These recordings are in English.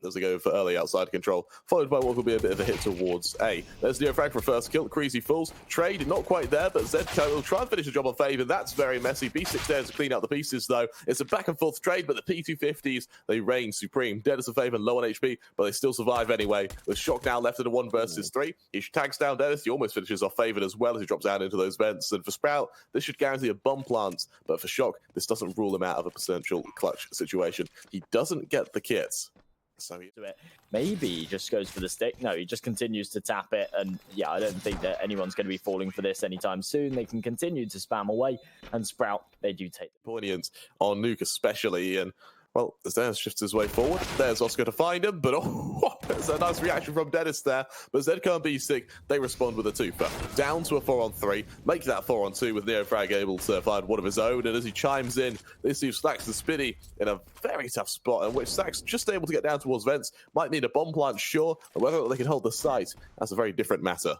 as they go for early outside control, followed by what will be a bit of a hit towards A. There's NEOFRAG for first kill. kressy falls. Trade not quite there, but ZEDKO will try and finish the job on faveN. That's very messy. beastik there to clean out the pieces, though. It's a back and forth trade, but the P250s, they reign supreme. Denis and faveN low on HP, but they still survive anyway. With Shock now left in a 1 versus 3. He tags down Denis. He almost finishes off faveN as well as he drops down into those vents. And for Sprout, this should guarantee a bomb plant, but for Shock, this doesn't rule him out of a potential clutch situation. He doesn't get the kits. So maybe he just goes for the stick. No, he just continues to tap it. And yeah, I don't think that anyone's going to be falling for this anytime soon. They can continue to spam away, and Sprout, they do take the poignant on Nuke especially. And well, as Denis shifts his way forward, there's Oskar to find him, but oh, there's a nice reaction from Denis there. But ZEDKO and beastik, they respond with a 2-fer. Down to a 4-on-3, make that 4-on-2 with NEOFRAG able to find one of his own, and as he chimes in, they see slaxz and Spiidi in a very tough spot, in which slaxz just able to get down towards vents, might need a bomb plant, sure, but whether they can hold the site, that's a very different matter.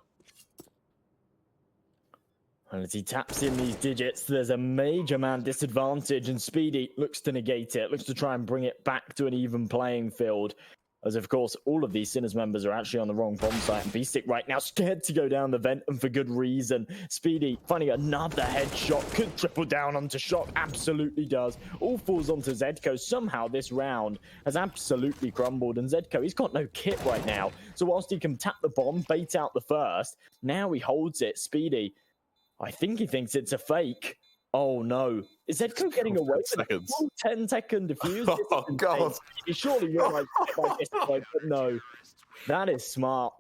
And as he taps in these digits, there's a major man disadvantage, and Spiidi looks to negate it, looks to try and bring it back to an even playing field. As of course, all of these Sinners members are actually on the wrong bomb site, and beastik right now scared to go down the vent, and for good reason. Spiidi finding another headshot, could triple down onto Shock, absolutely does. All falls onto ZEDKO. Somehow this round has absolutely crumbled, and ZEDKO, he's got no kit right now. So whilst he can tap the bomb, bait out the first, now he holds it. Spiidi, I think he thinks it's a fake. Oh no. Is ZEDKO getting away with a full 10-second defuse? Oh god. He surely realized by this point, but no. That is smart.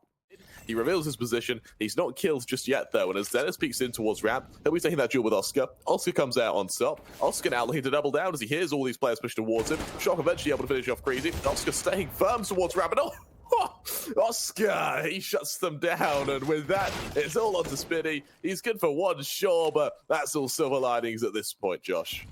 He reveals his position. He's not killed just yet, though, and as Denis peeks in towards ramp, he'll be taking that duel with Oskar. Oskar comes out on top. Oskar now looking to double down as he hears all these players push towards him. Shock eventually able to finish off kressy. Oskar staying firm towards ramp, and Oskar, he shuts them down, and with that, it's all on to Spiidi. He's good for one, sure, but that's all silver linings at this point, Josh.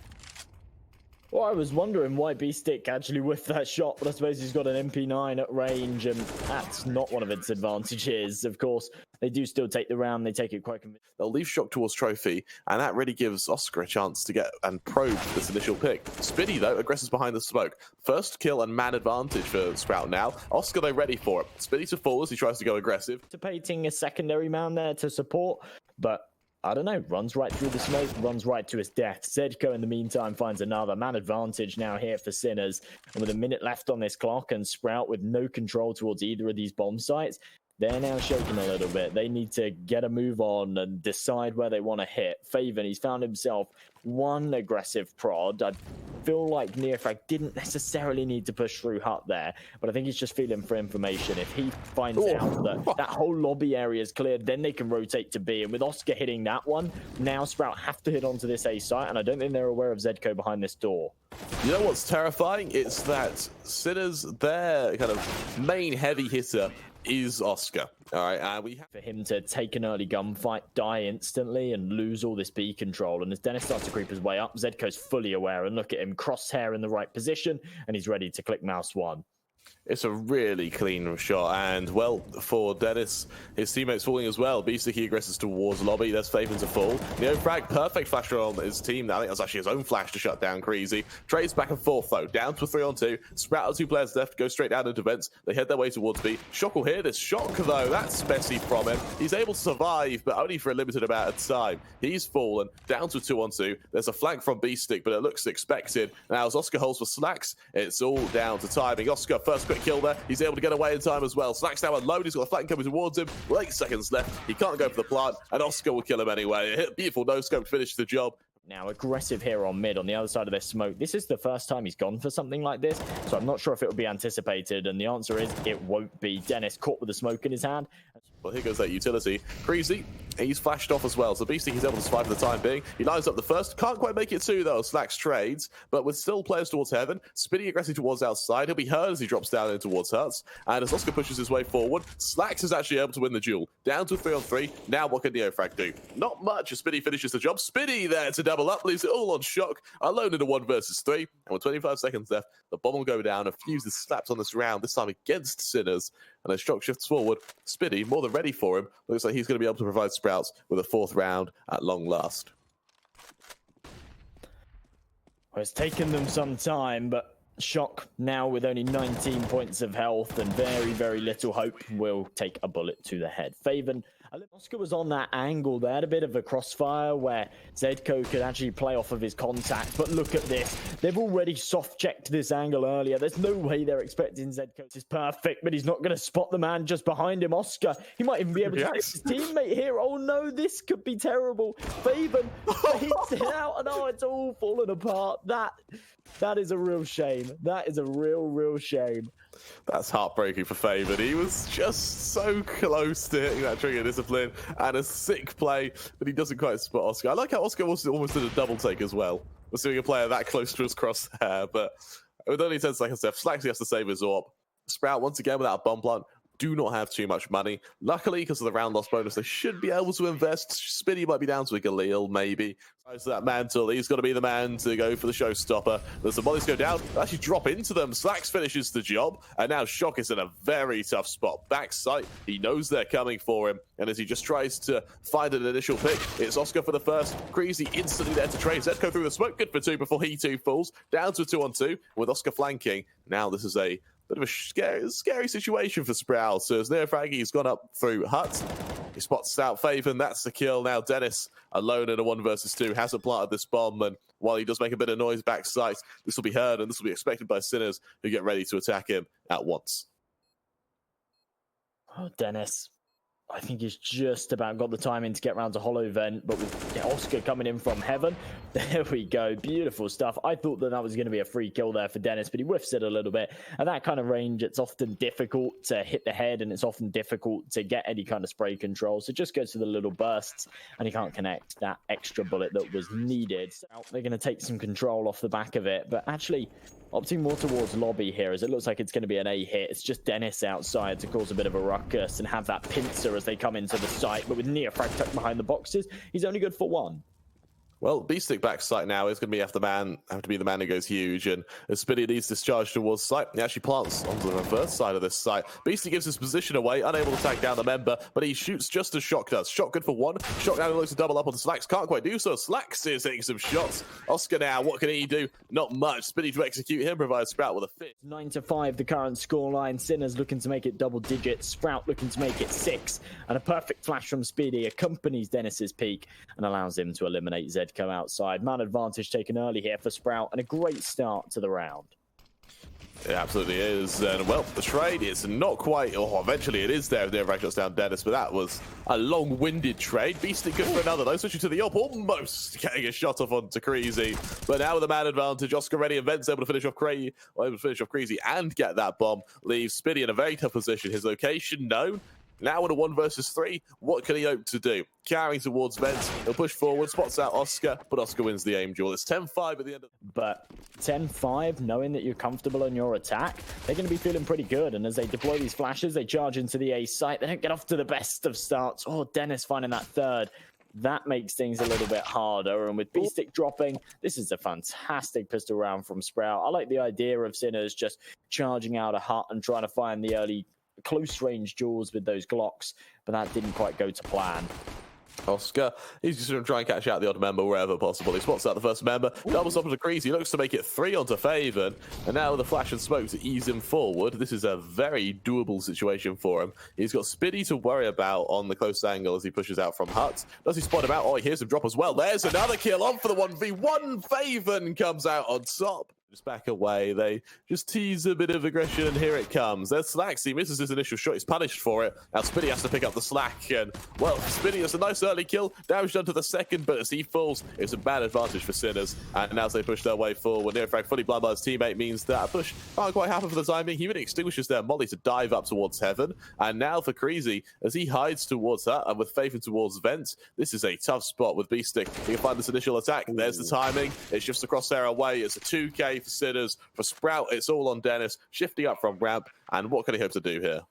Well, I was wondering why beastik actually whiffed that shot, but I suppose he's got an MP9 at range, and that's not one of its advantages. Of course, they do still take the round. They take it quite convincingly. They'll leave Shock towards Trophy, and that really gives Oskar a chance to get and probe this initial pick. Spiidi, though, aggresses behind the smoke. First kill and man advantage for Sprout now. Oskar, they're ready for it. Spiidi to fall as he tries to go aggressive. Anticipating a secondary man there to support, but I don't know, runs right through the smoke, runs right to his death. ZEDKO, in the meantime, finds another man advantage now here for Sinners. And with a minute left on this clock, and Sprout with no control towards either of these bomb sites, they're now shaking a little bit. They need to get a move on and decide where they want to hit. faveN, he's found himself one aggressive prod. I feel like NEOFRAG didn't necessarily need to push through Hut there, but I think he's just feeling for information. If he finds out that that whole lobby area is cleared, then they can rotate to B. And with Oskar hitting that one, now Sprout have to hit onto this A site, and I don't think they're aware of ZEDKO behind this door. You know what's terrifying? It's that Sinners, their kind of main heavy hitter is Oskar. All right, we have for him to take an early gunfight, die instantly, and lose all this B control. And as Denis starts to creep his way up, ZEDKO's fully aware, and look at him, crosshair in the right position, and he's ready to click mouse 1. It's a really clean shot, and well, for Denis, his teammates falling as well. beastik, he aggresses towards lobby. There's faveN to fall. NEOFRAG, perfect flash on his team. I think that's actually his own flash to shut down kressy. Trades back and forth though, down to a 3-on-2. Sprout with 2 players left, go straight down into vents. They head their way towards B. Shock will hear this. Shock though, that's messy from him. He's able to survive, but only for a limited amount of time. He's fallen, down to a 2-on-2. There's a flank from beastik, but it looks expected. Now as Oskar holds for slaxz, it's all down to timing. Oskar, first quick kill there. He's able to get away in time as well. slaxz now unloaded. He's got a flank coming towards him. 8 seconds left. He can't go for the plant, and Oskar will kill him anyway. A beautiful no-scope to finish the job. Now aggressive here on mid on the other side of this smoke. This is the first time he's gone for something like this, so I'm not sure if it will be anticipated, and the answer is it won't be. Denis caught with the smoke in his hand. Well, here goes that utility. kressy, he's flashed off as well, so beastik he's able to survive for the time being. He lines up the first, can't quite make it 2 though. slaxz trades, but with still players towards heaven. Spiidi aggressive towards outside. He'll be heard as he drops down in towards huts, and as Oskar pushes his way forward, slaxz is actually able to win the duel. Down to a 3-on-3. Now what can NEOFRAG do? Not much as Spiidi finishes the job. Spiidi there to double up, leaves it all on Shock, alone in a 1 versus 3, and with 25 seconds left, the bomb will go down, and Fuse is slapped on this round, this time against Sinners. And as Shock shifts forward, Spiidi, more than ready for him, looks like he's going to be able to provide Sprouts with a 4th round at long last. Well, it's taken them some time, but Shock now with only 19 points of health and very, very little hope will take a bullet to the head. faveN, Oskar was on that angle. They had a bit of a crossfire where ZEDKO could actually play off of his contact. But look at this. They've already soft-checked this angle earlier. There's no way they're expecting ZEDKO. This is perfect, but he's not going to spot the man just behind him, Oskar. He might even be able to save his teammate here. Oh no, this could be terrible. faveN fakes it out, and oh, it's all falling apart. That is a real shame. That is a real shame. That's heartbreaking for faveN. He was just so close to hitting that trigger discipline and a sick play, but he doesn't quite spot Oskar. I like how Oskar almost did a double take as well. We're seeing a player that close to his crosshair, but with only 10 seconds left, slaxz has to save his AWP. Sprout once again without a bomb plant. Do not have too much money. Luckily, because of the round loss bonus, they should be able to invest. Spiidi might be down to a Galil, maybe. So that mantle, he's got to be the man to go for the showstopper. There's the mollies go down, they actually drop into them. slaxz finishes the job, and now Shock is in a very tough spot. Back sight, he knows they're coming for him, and as he just tries to find an initial pick, it's Oskar for the first. kressy instantly there to trade. ZEDKO through the smoke, good for 2 before he too falls. Down to a 2-on-2 with Oskar flanking. Now this is a bit of a scary situation for Sprout. So as NEOFRAG, he's gone up through Hut. He spots out faveN. That's the kill. Now Denis, alone in a 1 versus 2, hasn't planted this bomb. And while he does make a bit of noise back sight, this will be heard and this will be expected by Sinners who get ready to attack him at once. Oh, Denis. I think he's just about got the timing to get round to hollow vent, but with Oskar coming in from heaven, there we go. Beautiful stuff. I thought that was going to be a free kill there for Denis, but he whiffs it a little bit. At that kind of range, it's often difficult to hit the head, and it's often difficult to get any kind of spray control. So just goes to the little bursts, and he can't connect that extra bullet that was needed. So they're going to take some control off the back of it, but actually opting more towards lobby here, as it looks like it's going to be an A hit. It's just Denis outside to cause a bit of a ruckus and have that pincer as they come into the site. But with NEOFRAG tucked behind the boxes, he's only good for 1. Well, beastik back site now is going to be have to be the man who goes huge, and as Spiidi needs discharge towards site, he actually plants onto the reverse side of this site. beastik gives his position away, unable to tag down the member, but he shoots just as Shock does. Shock good for 1. Shock now looks to double up on the slaxz, can't quite do so. slaxz is hitting some shots. Oskar now, what can he do? Not much. Spiidi to execute him, provides Sprout with a 5. 9-5, the current scoreline. Sinners looking to make it double digits. Sprout looking to make it 6. And a perfect flash from Spiidi accompanies Denis's peak and allows him to eliminate ZEDKO outside. Man advantage taken early here for Sprout, and a great start to the round. It absolutely is. And well, the trade is not quite, or eventually it is there if NEOFRAG shuts down Denis, but that was a long-winded trade. beastik good for another though, switching to the AWP, almost getting a shot off onto kressy. But now with a man advantage, Oskar ready and Vent's able to finish off kressy and get that bomb. Leaves Spiidi in a very tough position. His location known. Now in a 1 versus 3, what can he hope to do? Carrying towards Vent, he'll push forward, spots out Oskar, but Oskar wins the aim duel. It's 10-5 at the end of... But 10-5, knowing that you're comfortable in your attack, they're going to be feeling pretty good. And as they deploy these flashes, they charge into the A site. They don't get off to the best of starts. Oh, Denis finding that 3rd. That makes things a little bit harder. And with beastik dropping, this is a fantastic pistol round from Sprout. I like the idea of Sinners just charging out a hut and trying to find the early close range duels with those Glocks, but that didn't quite go to plan. Oskar, he's just going to try and catch out the odd member wherever possible. He spots out the first member, doubles up into kressy, he looks to make it 3 onto faveN, and now with the flash and smoke to ease him forward, this is a very doable situation for him. He's got Spiidi to worry about on the close angle as he pushes out from Hut. Does he spot him out? Oh, he hears him drop as well. There's another kill on for the 1v1. faveN comes out on top. Just back away, they just tease a bit of aggression, and here it comes. There's slaxz, he misses his initial shot, he's punished for it. Now Spiidi has to pick up the slack, and well, Spiidi has a nice early kill, damage done to the second, but as he falls, it's a bad advantage for Sinners. And now as they push their way forward, NEOFRAG fully blind by his teammate means that a push can't quite happen for the timing. He even extinguishes their molly to dive up towards heaven. And now for kressy, as he hides towards her, and with faveN towards vent, this is a tough spot with beastik. He can find this initial attack, and there's the timing. It shifts the crosshair away, it's a 2k for Sinners. For Sprout, it's all on Denis, shifting up from ramp, and what can he hope to do here?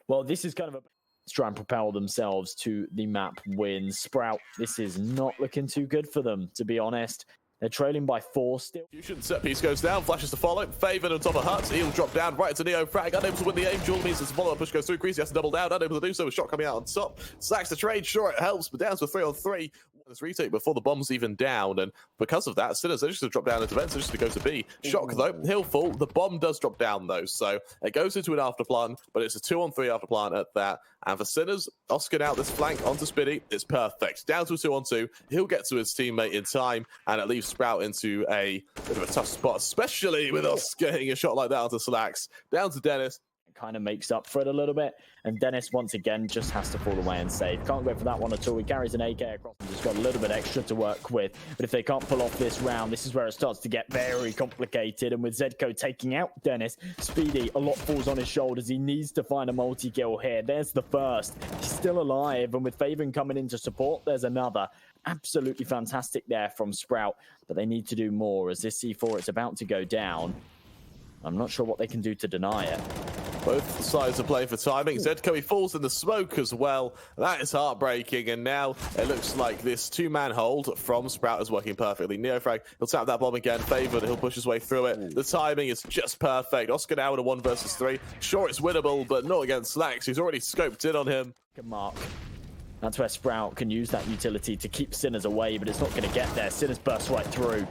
Well, this is kind of a... try and propel themselves to the map win. Sprout, this is not looking too good for them, to be honest. They're trailing by 4 still. Set piece goes down, flashes to follow. faveN on top of Hut. He'll drop down right to NEOFRAG. Unable to win the aim duel means as the follow-up push goes through. kressy has to double down. Unable to do so with shot coming out on top. slaxz the trade. Sure, it helps, but down to a 3-on-3. this retake before the bomb's even down, and because of that, Sinners are just going to drop down into vent, so just to go to B. Shock though, he'll fall. The bomb does drop down though, so it goes into an afterplant, but it's a 2-on-3 afterplant at that. And for Sinners, Oskar out this flank onto Spiidi. It's perfect. Down to a 2-on-2. He'll get to his teammate in time, and it leaves Sprout into a bit of a tough spot, especially with Oskar hitting a shot like that onto slaxz. Down to Denis. Kind of makes up for it a little bit, and Denis once again just has to fall away and save. Can't go for that one at all. He carries an AK across and just got a little bit extra to work with, but if they can't pull off this round, this is where it starts to get very complicated. And with ZEDKO taking out Denis, Spiidi, a lot falls on his shoulders. He needs to find a multi-kill here. There's the first. He's still alive, and with faveN coming in to support, there's another. Absolutely fantastic there from Sprout, but they need to do more as this C4 is about to go down. I'm not sure what they can do to deny it. Both sides are playing for timing. ZEDKO, he falls in the smoke as well. That is heartbreaking, and now it looks like this two-man hold from Sprout is working perfectly. NEOFRAG, he'll tap that bomb again. faveN, he'll push his way through it. The timing is just perfect. Oskar now in a 1 versus 3. Sure, it's winnable, but not against slaxz, who's already scoped in on him. Mark. That's where Sprout can use that utility to keep Sinners away, but it's not going to get there. Sinners burst right through.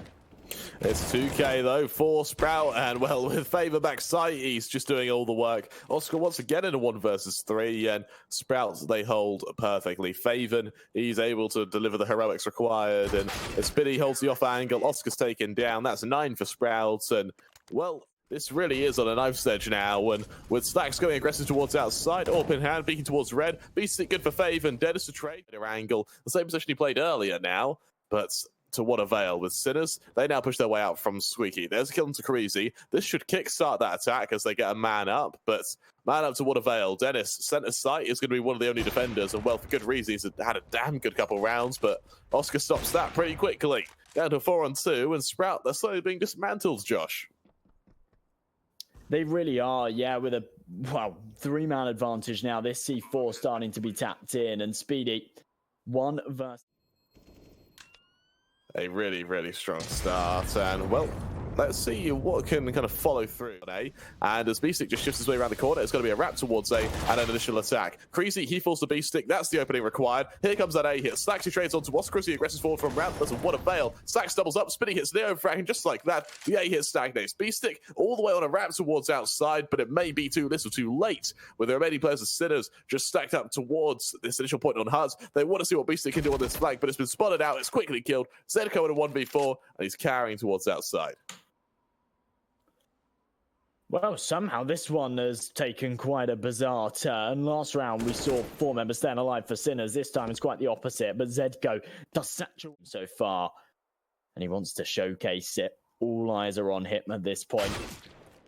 It's 2K though for Sprout, and well, with faveN back sight, he's just doing all the work. Oskar once again in a 1 versus 3, and Sprout, they hold perfectly. faveN, he's able to deliver the heroics required, and Spiidi holds the off angle. Oscar's taken down. That's 9 for Sprout, and well, this really is on a knife's edge now, and with slaxz going aggressive towards outside, open hand, peeking towards red. beastik good for faveN. Denis to trade their angle, the same position he played earlier now, but to what avail with Sinners? They now push their way out from Squeaky. There's a kill into kressy. This should kickstart that attack as they get a man up, but man up to what avail? Denis, center sight, is going to be one of the only defenders, and well, for good reason. He's had a damn good couple rounds, but Oskar stops that pretty quickly. Down to 4-on-2, and Sprout, they're slowly being dismantled, Josh. They really are, yeah, with a, well, 3-man advantage now. This C4 starting to be tapped in, and Spiidi, 1 versus... A really, really strong start, and well, let's see what can kind of follow through on A. And as beastik just shifts his way around the corner, it's going to be a wrap towards A and an initial attack. kressy, he falls to beastik. That's the opening required. Here comes that A hit. slaxz, he trades onto Oskar. kressy aggresses forward from ramp. Doesn't what avail. slaxz doubles up. Spiidi hits NEOFRAG, and just like that, the A hit stagnates. beastik all the way on a wrap towards outside, but it may be too little too late. With the remaining players as Sinners just stacked up towards this initial point on HUDs. They want to see what beastik can do on this flank, but it's been spotted out. It's quickly killed. ZEDKO in a 1v4, and he's carrying towards outside. Well, somehow this one has taken quite a bizarre turn. Last round, we saw 4 members stand alive for Sinners. This time, it's quite the opposite. But ZEDKO does satchel so far, and he wants to showcase it. All eyes are on him at this point.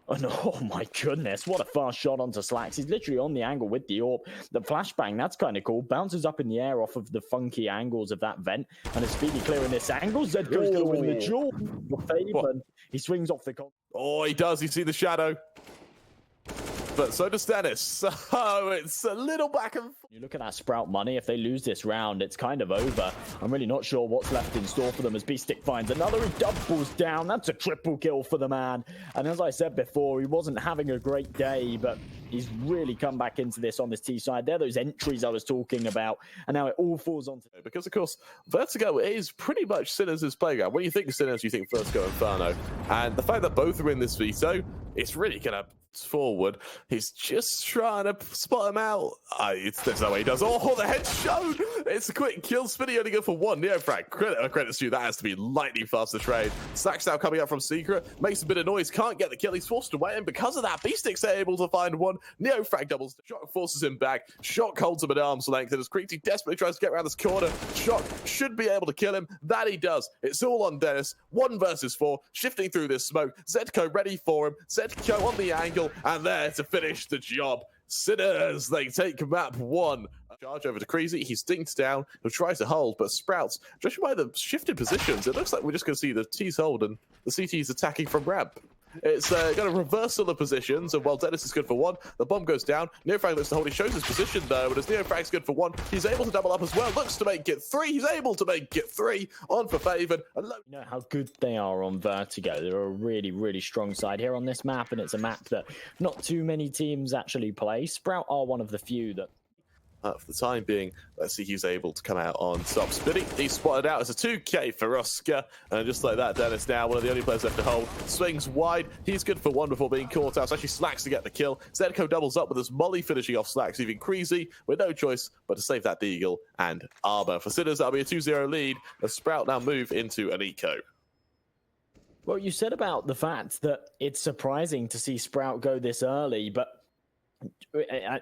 Oh, no, oh my goodness, what a fast shot onto slaxz. He's literally on the angle with the AWP. The flashbang, that's kind of cool. Bounces up in the air off of the funky angles of that vent. And it's Spiidi clearing this angle. ZEDKO's going to win the duel. faveN, he swings off the... Oh, he does. You see the shadow. But so does Denis. So it's a little back and forth. You look at that Sprout money. If they lose this round, it's kind of over. I'm really not sure what's left in store for them as beastik finds another. He doubles down. That's a triple kill for the man. And as I said before, he wasn't having a great day, but he's really come back into this on this T side. They're those entries I was talking about. And now it all falls onto... Because, of course, Vertigo is pretty much Sinners' playground. When you think Sinners, you think Vertigo Inferno. And the fact that both are in this veto, it's really going to forward. He's just trying to spot him out. There's no way he does. Oh, the headshot! It's a quick kill. Spiidi only go for 1. NEOFRAG, credits to you. That has to be lightning fast to trade. slaxz now coming up from secret. Makes a bit of noise. Can't get the kill. He's forced away. And because of that, beastik's able to find 1. NEOFRAG doubles. Shock forces him back. Shock holds him at arm's length. And as kressy desperately tries to get around this corner, Shock should be able to kill him. That he does. It's all on Denis. 1 versus 4. Shifting through this smoke. ZEDKO ready for him. ZEDKO on the angle. And there to finish the job. Sinners, they take map 1. Charge over to kressy. He's dinked down. He'll try to hold, but Sprouts, judging by the shifted positions, it looks like we're just going to see the T's hold and the CT's attacking from ramp. It's got a reversal of positions, and while Denis is good for 1, the bomb goes down. NEOFRAG looks to hold. He shows his position, though, but as NEOFRAG's good for 1, he's able to double up as well. Looks to make it 3. He's able to make it 3 on for faveN. You know how good they are on Vertigo. They're a really, really strong side here on this map, and it's a map that not too many teams actually play. Sprout are one of the few that... For the time being, let's see who's able to come out on top. Spiidi, he's spotted out as a 2K for Oskar. And just like that, Denis now, one of the only players left to hold. Swings wide. He's good for one before being caught out. It's actually slaxz to get the kill. ZEDKO doubles up with his molly finishing off slaxz, leaving kressy with no choice but to save that deagle and armor. For Sinners, that'll be a 2-0 lead. As Sprout now move into an eco. Well, you said about the fact that it's surprising to see Sprout go this early, but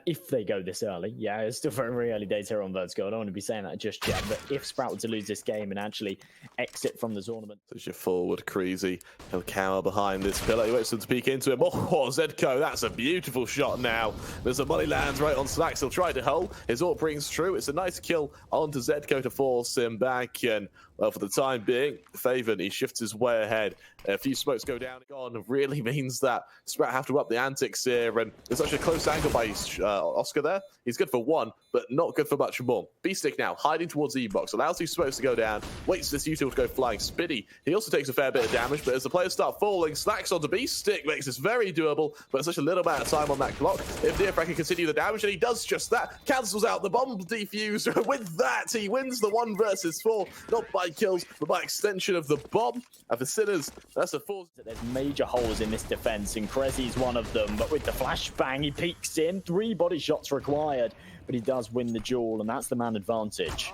if they go this early, yeah, it's still very, very early days here on Virtus.pro. I don't want to be saying that just yet, but if Sprout were to lose this game and actually exit from the tournament. There's your forward, kressy. He'll cower behind this pillar. He waits for them to peek into him. Oh, ZEDKO, that's a beautiful shot now. There's a money lands right on slaxz. He'll try to hold. His ult brings true. It's a nice kill onto ZEDKO to force him back. And, well, for the time being, faveN, he shifts his way ahead. A few smokes go down. Gone really means that Sprout have to up the antics here. And there's such a close angle by Oskar there. He's good for one, but not good for much more. beastik now hiding towards the E-box, allows these smokes to go down, waits for this util to go flying. Spiidi, he also takes a fair bit of damage, but as the players start falling, slaxz onto beastik makes this very doable, but it's such a little amount of time on that clock. If NEOFRAG can continue the damage, and he does just that, cancels out the bomb defuse. With that, he wins the 1 versus 4, not by kills, but by extension of the bomb. And for Sinners, that's a 4. There's major holes in this defense, and kressy's one of them, but with the flashbang, he peeks in. 3 body shots required, but he does win the duel, and that's the man advantage.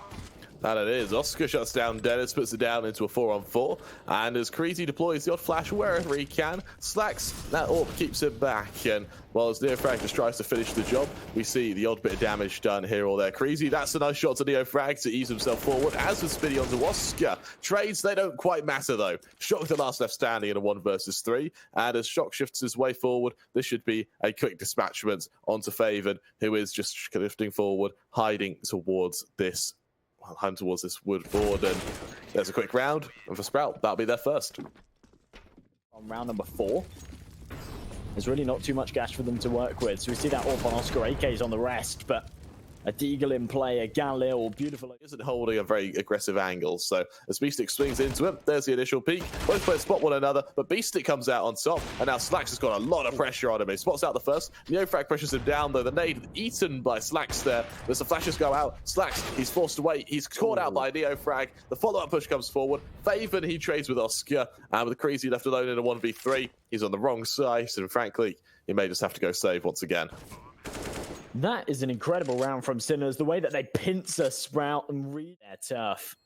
That it is. Oskar shuts down Denis, puts it down into a 4-on-4, and as kressy deploys the odd flash wherever he can, slaxz that AWP keeps it back, and while as NEOFRAG just tries to finish the job, we see the odd bit of damage done here or there. kressy, that's a nice shot to NEOFRAG to ease himself forward, as with Spiidi onto Oskar. Trades, they don't quite matter though. Shock the last left standing in a 1 versus 3, and as Shock shifts his way forward, this should be a quick dispatchment onto faveN, who is just drifting forward, hiding towards this wood board, and there's a quick round, and for Sprout, that'll be their first. On round number 4, there's really not too much gas for them to work with, so we see that AWP on Oskar. AK's on the rest, but a deagle in play, a Galil, beautiful. He isn't holding a very aggressive angle, so as beastik swings into him, there's the initial peek. Both players spot one another, but beastik comes out on top, and now slaxz has got a lot of pressure on him. He spots out the first. NEOFRAG pressures him down, though. The nade eaten by slaxz there. As the flashes go out, slaxz, he's forced away. He's caught out by NEOFRAG. The follow-up push comes forward. faveN, he trades with Oskar, and with kressy left alone in a 1v3, he's on the wrong side, and frankly, he may just have to go save once again. That is an incredible round from Sinners. The way that they pincer Sprout and read their turf.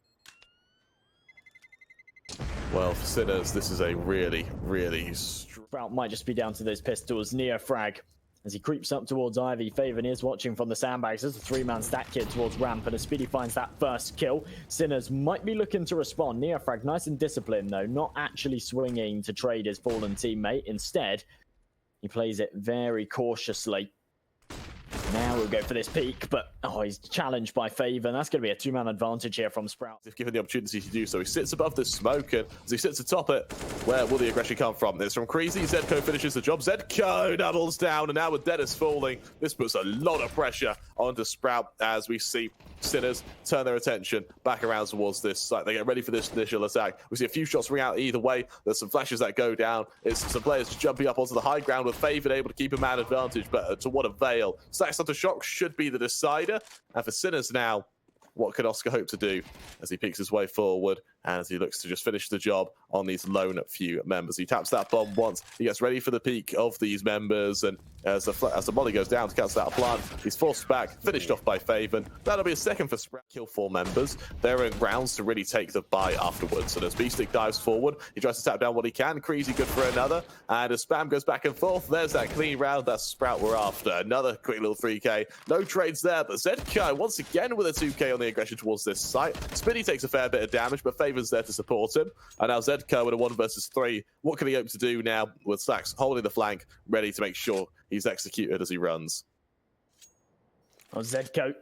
Well, for Sinners, this is a really, really... Sprout might just be down to those pistols. NEOFRAG, as he creeps up towards Ivy. faveN is watching from the sandbags. There's a 3-man stack kid towards ramp, and as Spiidi finds that first kill, Sinners might be looking to respond. NEOFRAG, nice and disciplined, though, not actually swinging to trade his fallen teammate. Instead, he plays it very cautiously. Now we'll go for this peak, but he's challenged by faveN. That's going to be a 2-man advantage here from Sprout. If given the opportunity to do so, he sits above this smoke, and as he sits atop it, where will the aggression come from? It's from kressy. ZEDKO finishes the job. ZEDKO doubles down, and now with Denis falling, this puts a lot of pressure onto Sprout as we see Sinners turn their attention back around towards this site. They get ready for this initial attack. We see a few shots ring out either way. There's some flashes that go down. It's some players jumping up onto the high ground with faveN able to keep a man advantage, but to what avail? slaxz onto Shock should be the decider. And for Sinners now, what could Oskar hope to do as he peeks his way forward and as he looks to just finish the job on these lone few members? He taps that bomb once, he gets ready for the peak of these members, and as the molly goes down to cancel that plant, he's forced back, finished off by faveN. That'll be a second for Sprout. Kill 4 members. They're in grounds to really take the bye afterwards. And as beastik dives forward, he tries to tap down what he can. kressy good for another. And as spam goes back and forth, there's that clean round. That's Sprout we're after. Another quick little 3K. No trades there, but ZEDKO once again with a 2K on the aggression towards this site. Spiidi takes a fair bit of damage, but faveN's there to support him. And now ZEDKO in a 1 versus 3. What can he hope to do now with slaxz holding the flank, ready to make sure he's executed as he runs? Oh, ZEDKO.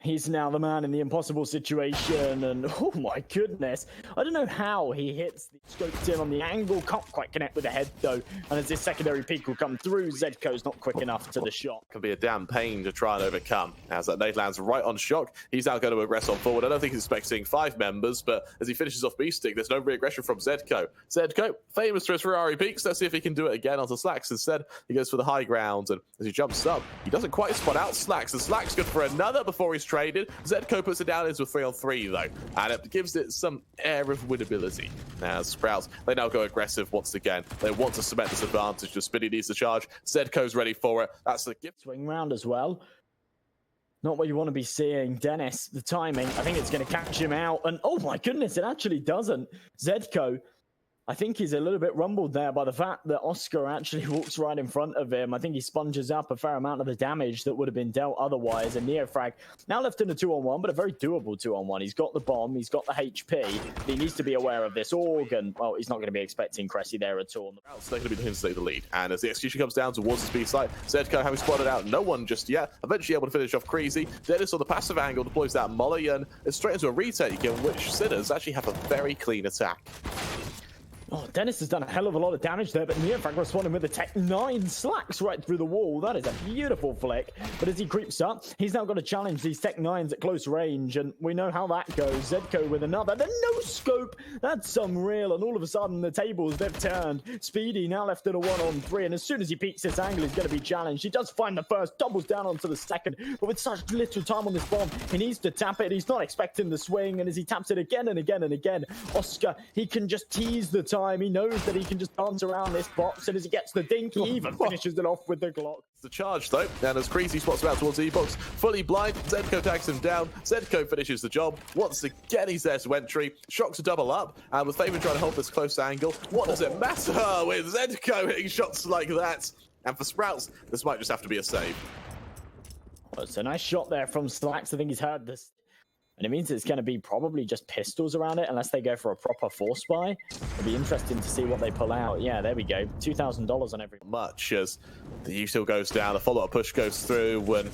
He's now the man in the impossible situation, and oh my goodness, I don't know how he hits the scoped in on the angle, can't quite connect with the head though, and as this secondary peak will come through, ZEDKO's not quick enough to the shot. Can be a damn pain to try and overcome. As that nade lands right on Shock, he's now going to aggress on forward. I don't think he's expecting 5 members, but as he finishes off beastik, there's no re-aggression from ZEDKO. ZEDKO, famous for his Ferrari peaks, let's see if he can do it again onto slaxz. Instead, he goes for the high ground, and as he jumps up, he doesn't quite spot out slaxz, and slaxz good for another before he's traded. ZEDKO puts it down into a 3-on-3 though, and it gives it some air of winnability. Now Sprouts, they now go aggressive once again. They want to cement this advantage. The Spiidi needs to charge. ZEDKO's ready for it. That's the gift. Swing round as well. Not what you want to be seeing. Denis, the timing, I think it's going to catch him out. And oh my goodness, it actually doesn't. ZEDKO, I think he's a little bit rumbled there by the fact that Oskar actually walks right in front of him. I think he sponges up a fair amount of the damage that would have been dealt otherwise. And NEOFRAG now left in a 2-on-1, but a very doable 2-on-1. He's got the bomb, he's got the HP. He needs to be aware of this organ. Well, he's not going to be expecting kressy there at all. They're going to be looking to take the lead. And as the execution comes down towards the B site, ZEDKO having spotted out no one just yet, eventually able to finish off kressy. Denis on the passive angle deploys that molly, and it's straight into a retake in which Sinners actually have a very clean attack. Oh, Denis has done a hell of a lot of damage there, but NEOFRAG responding with a Tech 9 slaxz right through the wall. That is a beautiful flick. But as he creeps up, he's now got to challenge these Tech 9s at close range, and we know how that goes. ZEDKO with another. The no-scope! That's unreal, and all of a sudden the tables, they've turned. Spiidi now left in a 1-on-3, and as soon as he peeks this angle, he's going to be challenged. He does find the first, doubles down onto the second, but with such little time on this bomb, he needs to tap it. He's not expecting the swing, and as he taps it again and again and again, Oskar, he can just tease the time. He knows that he can just dance around this box, and as he gets the dink, he even finishes it off with the Glock. The charge though, and as kressy spots him out towards the E-box, fully blind, ZEDKO tags him down. ZEDKO finishes the job. Once again, he's there to entry. Shocks a double up, and with faveN trying to hold this close angle, what does it matter with ZEDKO hitting shots like that? And for Sprouts, this might just have to be a save. Well, it's a nice shot there from slaxz. I think he's heard this. And it means it's going to be probably just pistols around it, unless they go for a proper force buy. It'll be interesting to see what they pull out. Yeah, there we go. $2,000 on every. Much as the util goes down, the follow-up push goes through, and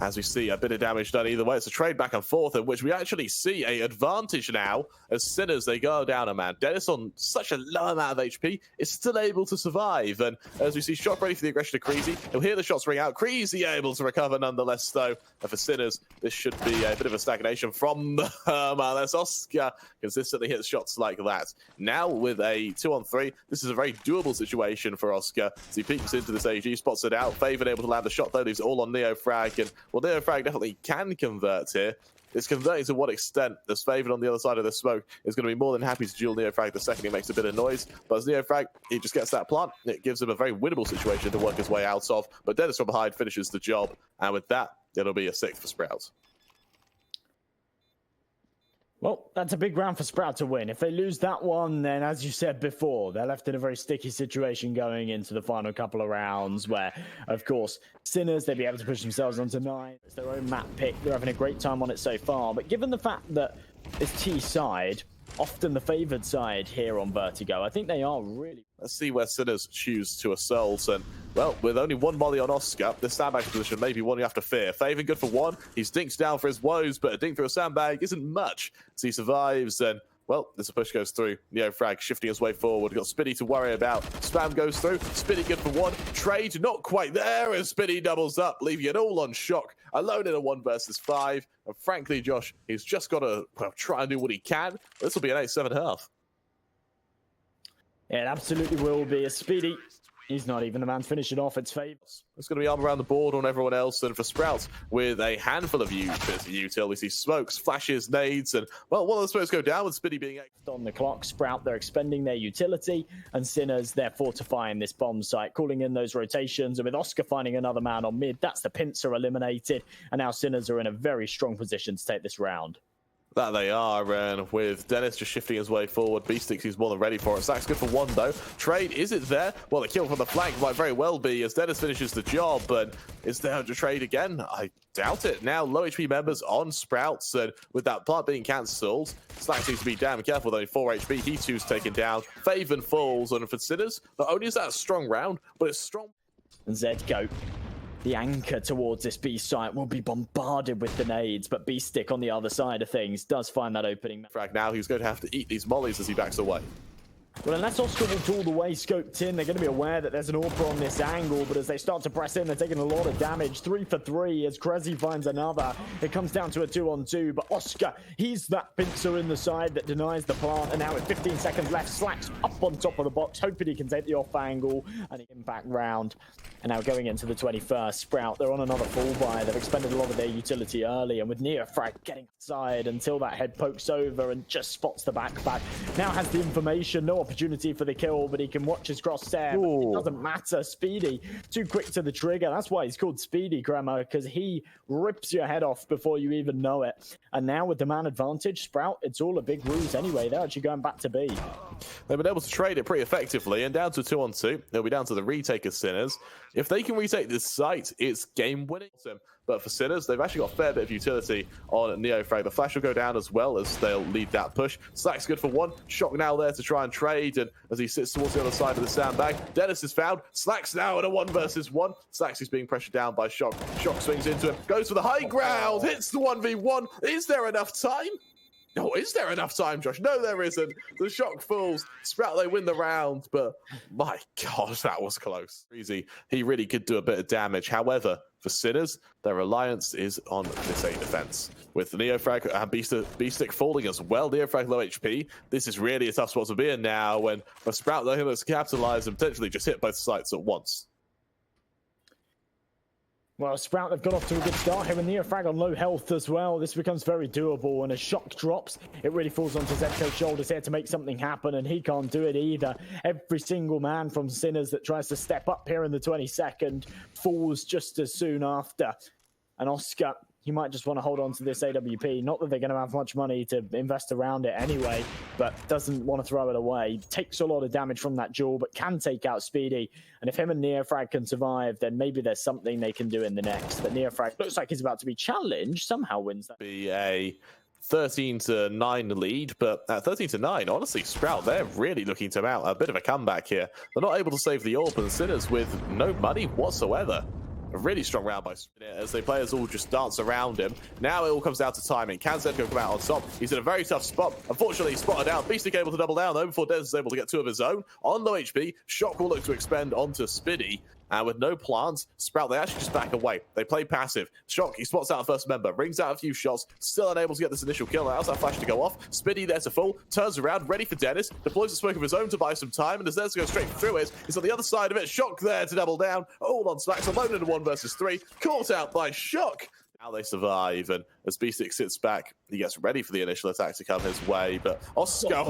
as we see a bit of damage done either way. It's a trade back and forth in which we actually see a advantage now as Sinners, they go down a man. Denis on such a low amount of HP is still able to survive, and as we see Shock ready for the aggression of kressy, he'll hear the shots ring out. kressy able to recover nonetheless though, and for Sinners this should be a bit of a stagnation from that's Oskar consistently hits shots like that. Now with a 2-on-3, this is a very doable situation for Oskar as he peeks into this AG, spots it out. faveN able to land the shot though, leaves it all on NEOFRAG, and well, NEOFRAG definitely can convert here. It's converting to what extent? As faveN on the other side of the smoke is going to be more than happy to duel NEOFRAG the second he makes a bit of noise. But as NEOFRAG, he just gets that plant. It gives him a very winnable situation to work his way out of. But Denis from behind finishes the job. And with that, it'll be a 6th for Sprouts. Well, that's a big round for Sprout to win. If they lose that one, then as you said before, they're left in a very sticky situation going into the final couple of rounds where, of course, Sinners, they'll be able to push themselves onto 9. It's their own map pick. They're having a great time on it so far. But given the fact that it's T side, often the favored side here on Vertigo, I think they are really... Let's see where Sinners choose to assault, and well, with only one molly on Oskar, this sandbag position may be one you have to fear. faveN good for one, he's dinked down for his woes, but a dink through a sandbag isn't much as he survives, and well, this push goes through. NEOFRAG shifting his way forward. We've got Spiidi to worry about. Spam goes through. Spiidi good for one. Trade not quite there as Spiidi doubles up, leaving it all on Shock. Alone in a 1 versus 5. And frankly, Josh, he's just got to try and do what he can. This will be an 8-7.5. It absolutely will be. A Spiidi, he's not even the man finishing off. It's faveN. It's going to be arm around the board on everyone else, and for Sprouts, with a handful of util, we see smokes, flashes, nades, and well, one of the smokes go down with Spiidi being on the clock. Sprout, they're expending their utility, and Sinners, they're fortifying this bomb site, calling in those rotations, and with Oskar finding another man on mid, that's the pincer eliminated, and now Sinners are in a very strong position to take this round. That they are, and with Denis just shifting his way forward, beastik he's more than ready for it. slaxz good for one though. Trade, is it there? Well, the kill from the flank might very well be as Denis finishes the job, but is there a trade again? I doubt it. Now low HP members on Sprouts, and with that plant being cancelled, slaxz needs to be damn careful with only 4 HP. He too's taken down. faveN falls, and for Sinners, not only is that a strong round, but it's strong. And ZEDKO. the anchor towards this B site will be bombarded with the nades, but beastik on the other side of things does find that opening. Frag now, he's going to have to eat these mollies as he backs away. Well, unless Oskar walked all the way scoped in, they're going to be aware that there's an AWP on this angle, but as they start to press in, they're taking a lot of damage. 3 for 3 as kressy finds another. It comes down to a 2-on-2, but Oskar, he's that pincer in the side that denies the plant, and now with 15 seconds left, slaxz up on top of the box, hoping he can take the off angle and the impact round. And now going into the 21st, Sprout, they're on another full buy. They've expended a lot of their utility early, and with NEOFRAG getting outside until that head pokes over and just spots the backpack. Now has the information, no opportunity for the kill, but he can watch his crosshair. It doesn't matter. Spiidi, too quick to the trigger. That's why he's called Spiidi, Grammar, because he rips your head off before you even know it. And now with the man advantage, Sprout, it's all a big ruse anyway. They're actually going back to B. They've been able to trade it pretty effectively, and down to 2-on-2. They'll be down to the retake of Sinners. If they can retake this site, it's game winning. But for Sinners, they've actually got a fair bit of utility on NEOFRAG. The flash will go down as well as they'll lead that push. slaxz good for one. Shock now there to try and trade, and as he sits towards the other side of the sandbag, Denis is found. slaxz now in a 1-versus-1. slaxz is being pressured down by Shock. Shock swings into him, goes for the high ground, hits the 1v1. Is there enough time? No, is there enough time, Josh? No, there isn't. The Shock falls. Sprout, they win the round, but my gosh, that was close. Easy. He really could do a bit of damage. However, for Sinners, their reliance is on this A defense. With NEOFRAG and beastik falling as well, NEOFRAG low HP. This is really a tough spot to be in now when for Sprout, they're going to capitalize and potentially just hit both sites at once. Well, Sprout, they've got off to a good start here, and NEOFRAG on low health as well. This becomes very doable, and as Shock drops, it really falls onto ZEDKO's shoulders here to make something happen, and he can't do it either. Every single man from Sinners that tries to step up here in the 22nd falls just as soon after. And Oskar, he might just want to hold on to this AWP. Not that they're going to have much money to invest around it anyway, but doesn't want to throw it away. Takes a lot of damage from that duel, but can take out Spiidi. And if him and NEOFRAG can survive, then maybe there's something they can do in the next. But NEOFRAG looks like he's about to be challenged. Somehow wins that. Be a 13-9 lead, but at 13-9, honestly, Sprout, they're really looking to mount a bit of a comeback here. They're not able to save the AWP, and Sinners with no money whatsoever. A really strong round by Spiidi as the players all just dance around him. Now it all comes down to timing. Can ZEDKO come out on top? He's in a very tough spot. Unfortunately, he's spotted out. beastik able to double down though before Denis is able to get 2 of his own. On low HP, Shock will look to expend onto Spiidi. And with no plants, Sprout, they actually just back away. They play passive. Shock, he spots out the first member, rings out a few shots, still unable to get this initial kill. Allows that flash to go off. Spiidi there to fall, turns around, ready for Denis, deploys a smoke of his own to buy some time, and as Denis goes straight through it, he's on the other side of it. Shock there to double down, all on slaxz, alone in a 1-versus-3, caught out by Shock. Now they survive, and as beastik sits back, he gets ready for the initial attack to come his way, but Oskar,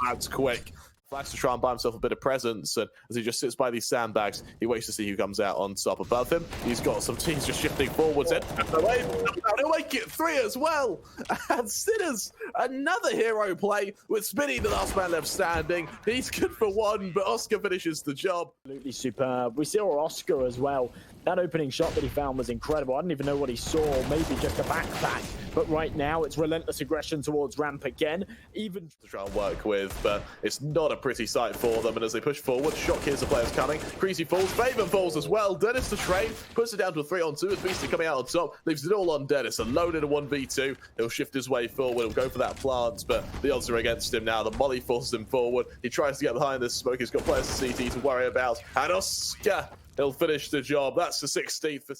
that's quick. Flash to try and buy himself a bit of presence, and as he just sits by these sandbags, he waits to see who comes out on top above him. He's got some teams just shifting forwards. He'll make it 3 as well. And Sinners, another hero play with Spiidi, the last man left standing. He's good for 1, but Oskar finishes the job. Absolutely superb. We saw Oskar as well. That opening shot that he found was incredible. I didn't even know what he saw, maybe just a backpack. But right now, it's relentless aggression towards ramp again. Even to try and work with, but it's not a pretty sight for them. And as they push forward, Shock hears the players coming. kressy falls, faveN falls as well. Denis to trade, puts it down to a 3-on-2 as beastik coming out on top. Leaves it all on Denis, alone in a 1v2. He'll shift his way forward, he'll go for that plant, but the odds are against him now. The molly forces him forward. He tries to get behind this smoke. He's got players to CT to worry about. And Oskar, he'll finish the job. That's the 16th for